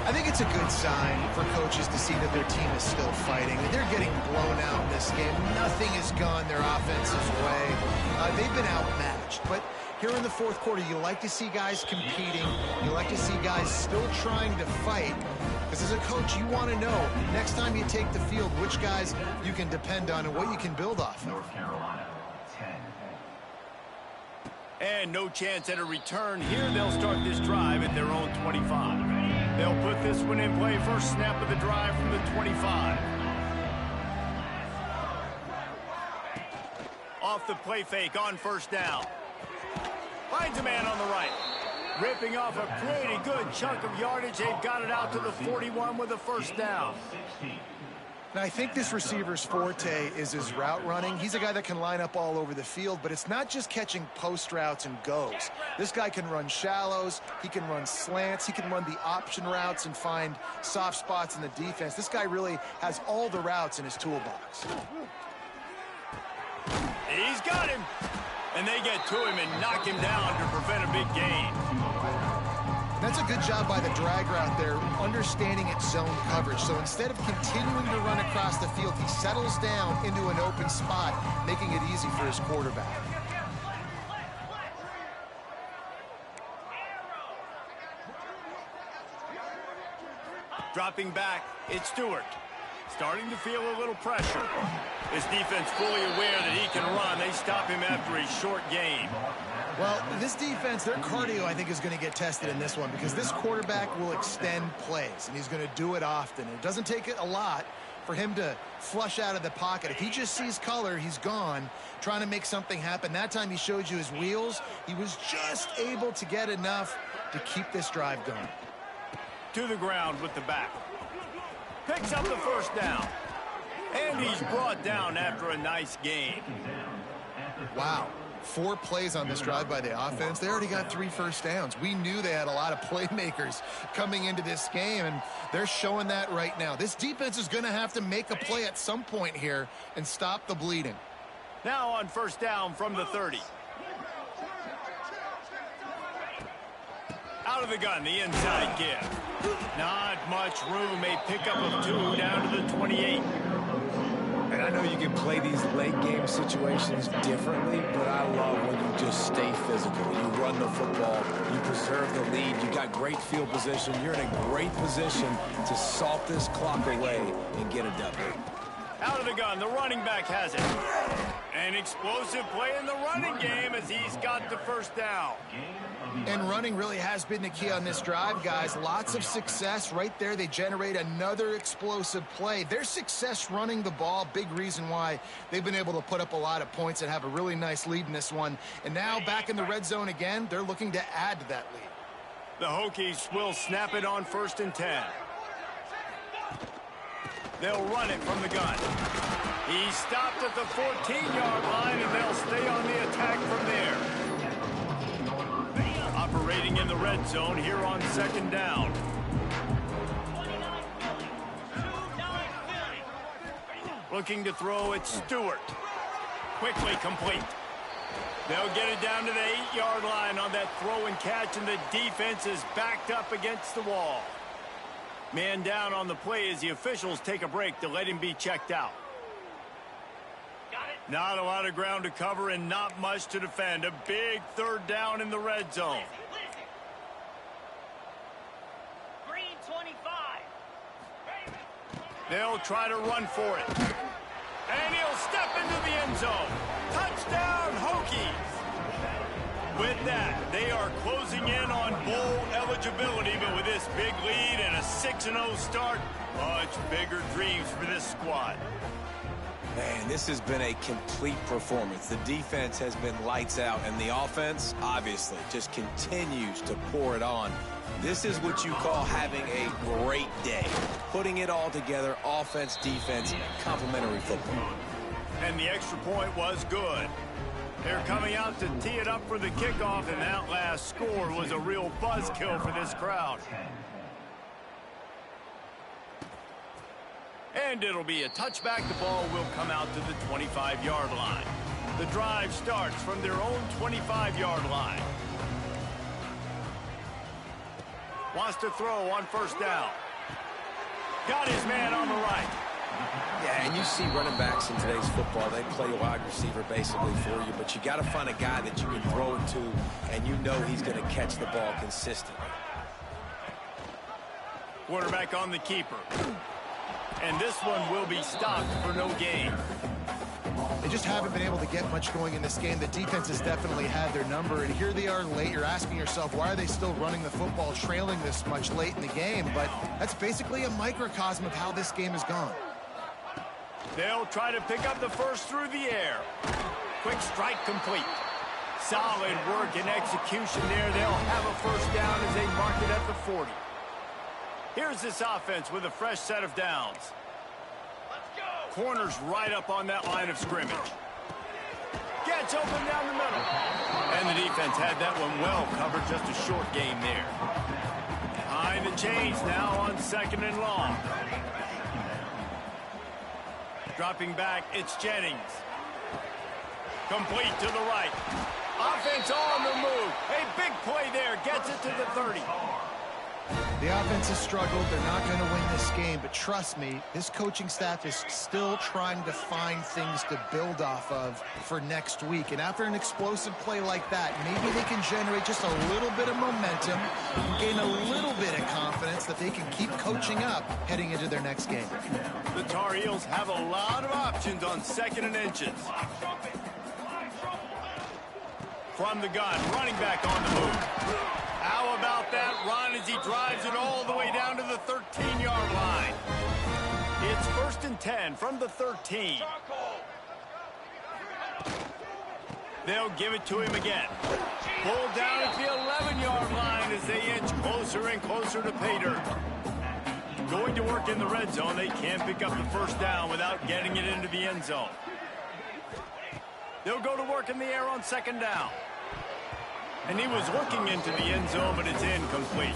Speaker 2: I think it's a good sign for coaches to see that their team is still fighting. They're getting blown out in this game. Nothing has gone their offense's way. They've been outmatched, but here in the 4th quarter, you like to see guys competing. You like to see guys still trying to fight. Because as a coach, you want to know, next time you take the field, which guys you can depend on and what you can build off of.
Speaker 4: North Carolina, 10.
Speaker 1: And no chance at a return here. They'll start this drive at their own 25. They'll put this one in play. First snap of the drive from the 25. Off the play fake on first down. Finds a man on the right. Ripping off a pretty good chunk of yardage. They've got it out to the 41 with a first down.
Speaker 2: Now, I think this receiver's forte is his route running. He's a guy that can line up all over the field, but it's not just catching post routes and goes. This guy can run shallows. He can run slants. He can run the option routes and find soft spots in the defense. This guy really has all the routes in his toolbox.
Speaker 1: He's got him. And they get to him and knock him down to prevent a big gain.
Speaker 2: That's a good job by the drag route there, understanding its zone coverage. So instead of continuing to run across the field, he settles down into an open spot, making it easy for his quarterback.
Speaker 1: Dropping back, it's Stewart. Starting to feel a little pressure. His defense fully aware that he can run. They stop him after a short gain.
Speaker 2: Well, this defense, their cardio, I think, is going to get tested in this one because this quarterback will extend plays, and he's going to do it often. It doesn't take a lot for him to flush out of the pocket. If he just sees color, he's gone, trying to make something happen. That time he showed you his wheels. He was just able to get enough to keep this drive going.
Speaker 1: To the ground with the back. Picks up the first down. And he's brought down after a nice gain.
Speaker 2: Wow. 4 plays on this drive by the offense. They already got 3 first downs. We knew they had a lot of playmakers coming into this game, and they're showing that right now. This defense is going to have to make a play at some point here and stop the bleeding.
Speaker 1: Now on first down from the 30. Out of the gun, the inside give. Not much room. A pickup of 2 down to the 28.
Speaker 3: And I know you can play these late game situations differently, but I love when you just stay physical. You run the football, you preserve the lead, you got great field position, you're in a great position to salt this clock away and get a W.
Speaker 1: Out of the gun, the running back has it. An explosive play in the running game as he's got the first down.
Speaker 2: And running really has been the key on this drive, guys. Lots of success right there. They generate another explosive play. Their success running the ball, big reason why they've been able to put up a lot of points and have a really nice lead in this one. And now back in the red zone again, they're looking to add to that lead.
Speaker 1: The Hokies will snap it on 1st and 10. They'll run it from the gun. He stopped at the 14-yard line, and they'll stay on the attack from there. Operating throwing in the red zone here on second down. Looking to throw, it's Stewart. Quickly complete. They'll get it down to the 8-yard line on that throw and catch, and the defense is backed up against the wall. Man down on the play as the officials take a break to let him be checked out. Not a lot of ground to cover and not much to defend. A big third down in the red zone.
Speaker 6: Green 25.
Speaker 1: They'll try to run for it. And he'll step into the end zone. Touchdown, Hokies. With that, they are closing in on bowl eligibility, but with this big lead and a 6-0 start, much bigger dreams for this squad.
Speaker 3: Man, this has been a complete performance. The defense has been lights out, and the offense, obviously, just continues to pour it on. This is what you call having a great day. Putting it all together, offense, defense, complementary football.
Speaker 1: And the extra point was good. They're coming out to tee it up for the kickoff, and that last score was a real buzzkill for this crowd. And it'll be a touchback. The ball will come out to the 25-yard line. The drive starts from their own 25-yard line. Wants to throw on first down. Got his man on the right.
Speaker 3: Yeah, and you see running backs in today's football, they play wide receiver basically for you, but you got to find a guy that you can throw it to, and you know he's going to catch the ball consistently.
Speaker 1: Quarterback on the keeper. And this one will be stopped for no gain.
Speaker 2: They just haven't been able to get much going in this game. The defense has definitely had their number, and here they are late. You're asking yourself, why are they still running the football, trailing this much late in the game? But that's basically a microcosm of how this game has gone.
Speaker 1: They'll try to pick up the first through the air. Quick strike complete. Solid work and execution there. They'll have a first down as they mark it at the 40. Here's this offense with a fresh set of downs. Corners right up on that line of scrimmage. Gets open down the middle. And the defense had that one well covered. Just a short game there. Behind the chains now on second and long. Dropping back, it's Jennings. Complete to the right. Offense on the move. A big play there. Gets it to the 30.
Speaker 2: The offense has struggled. They're not going to win this game, but trust me, this coaching staff is still trying to find things to build off of for next week. And after an explosive play like that, maybe they can generate just a little bit of momentum and gain a little bit of confidence that they can keep coaching up heading into their next game.
Speaker 1: The Tar Heels have a lot of options on second and inches. From the gun, running back on the move. How about that run as he drives it all the way down to the 13-yard line? It's first and 10 from the 13. They'll give it to him again. Pulled down at the 11-yard line as they inch closer and closer to pay dirt. Going to work in the red zone. They can't pick up the first down without getting it into the end zone. They'll go to work in the air on second down. And he was looking into the end zone, but it's incomplete.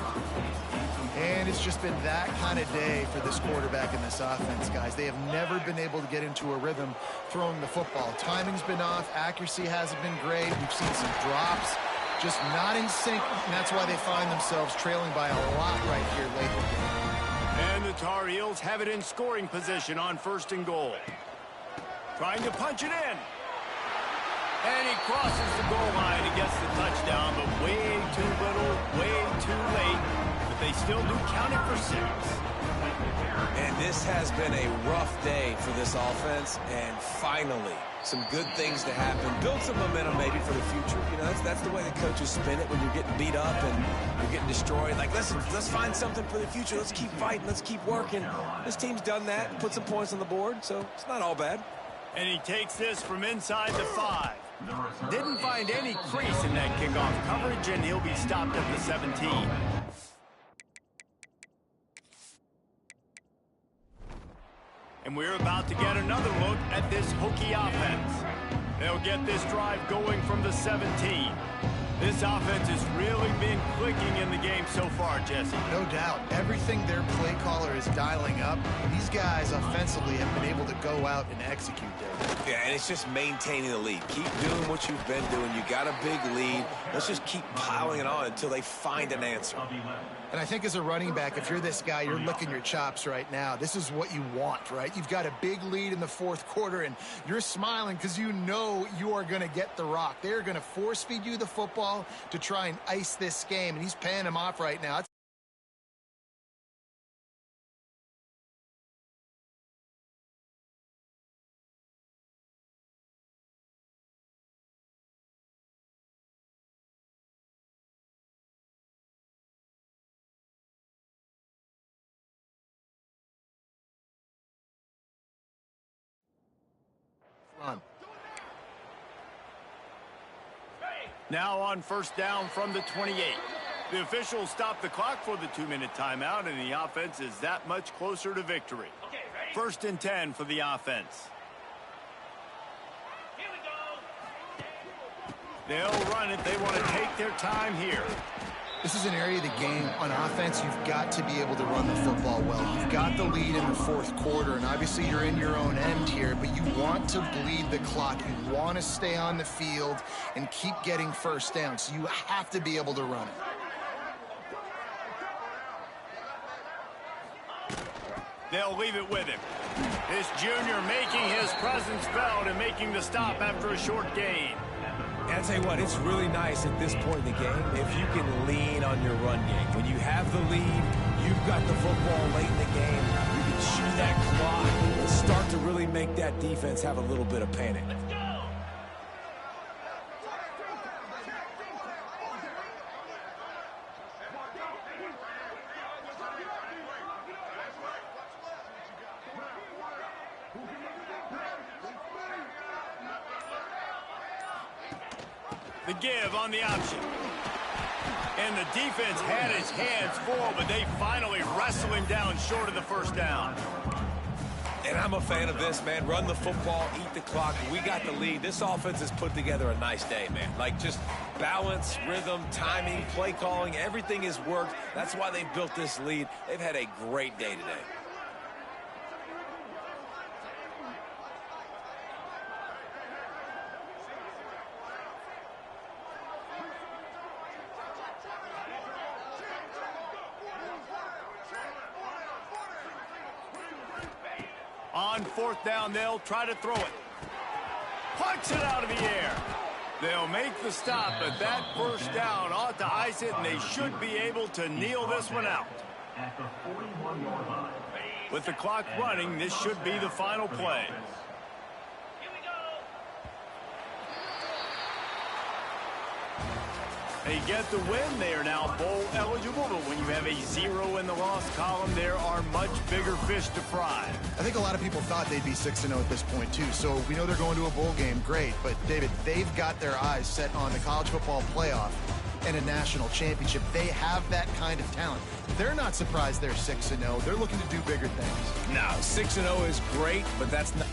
Speaker 2: And it's just been that kind of day for this quarterback and this offense, guys. They have never been able to get into a rhythm throwing the football. Timing's been off. Accuracy hasn't been great. We've seen some drops. Just not in sync, and that's why they find themselves trailing by a lot right here late in the game.
Speaker 1: And the Tar Heels have it in scoring position on first and goal. Trying to punch it in. And he crosses the goal line and gets the touchdown, but way too little, way too late. But they still do count it for 6.
Speaker 3: And this has been a rough day for this offense, and finally, some good things to happen. Build some momentum maybe for the future. You know, that's the way the coaches spin it when you're getting beat up and you're getting destroyed. Like, listen, let's find something for the future. Let's keep fighting. Let's keep working. This team's done that and put some points on the board, so it's not all bad.
Speaker 1: And he takes this from inside the 5. Didn't find any crease in that kickoff coverage, and he'll be stopped at the 17. And we're about to get another look at this Hokie offense. They'll get this drive going from the 17. This offense has really been clicking in the game so far, Jesse.
Speaker 2: No doubt. Everything their play caller is dialing up, these guys offensively have been able to go out and execute, David.
Speaker 3: Yeah, and it's just maintaining the lead. Keep doing what you've been doing. You got a big lead. Let's just keep piling it on until they find an answer.
Speaker 2: And I think as a running back, if you're this guy, you're licking your chops right now. This is what you want, right? You've got a big lead in the fourth quarter, and you're smiling because you know you are going to get the rock. They're going to force feed you the football to try and ice this game, and he's paying him off right now. Run.
Speaker 1: Now on first down from the 28. The officials stop the clock for the 2-minute timeout, and the offense is that much closer to victory. First and 10 for the offense.
Speaker 6: Here we go.
Speaker 1: They'll run it. They want to take their time here.
Speaker 2: This is an area of the game on offense you've got to be able to run the football well. You've got the lead in the fourth quarter, and obviously you're in your own end here, but you want to bleed the clock. You want to stay on the field and keep getting first down, so you have to be able to run it.
Speaker 1: They'll leave it with him. This junior making his presence felt and making the stop after a short gain.
Speaker 3: And I'll tell you what, it's really nice at this point in the game if you can lean on your run game. When you have the lead, you've got the football late in the game, you can chew that clock and start to really make that defense have a little bit of panic.
Speaker 6: Let's go.
Speaker 1: The give on the option. And the defense had his hands full, but they finally wrestle him down short of the first down.
Speaker 3: And I'm a fan of this, man. Run the football, eat the clock. We got the lead. This offense has put together a nice day, man. Like just balance, rhythm, timing, play calling, everything has worked. That's why they built this lead. They've had a great day today.
Speaker 1: On fourth down, they'll try to throw it. Punch it out of the air. They'll make the stop, but that first down ought to ice it, and they should be able to kneel this one out.
Speaker 4: At the 41-yard line.
Speaker 1: With the clock running, this should be the final play.
Speaker 6: Here we go.
Speaker 1: They get the win. They are now bowl eligible, but when you have a 0 in the loss column, there are much bigger fish to fry.
Speaker 2: I think a lot of people thought they'd be 6-0 at this point, too. So we know they're going to a bowl game. Great. But, David, they've got their eyes set on the college football playoff and a national championship. They have that kind of talent. They're not surprised they're 6-0. They're looking to do bigger things.
Speaker 3: Now, 6-0 is great, but that's not...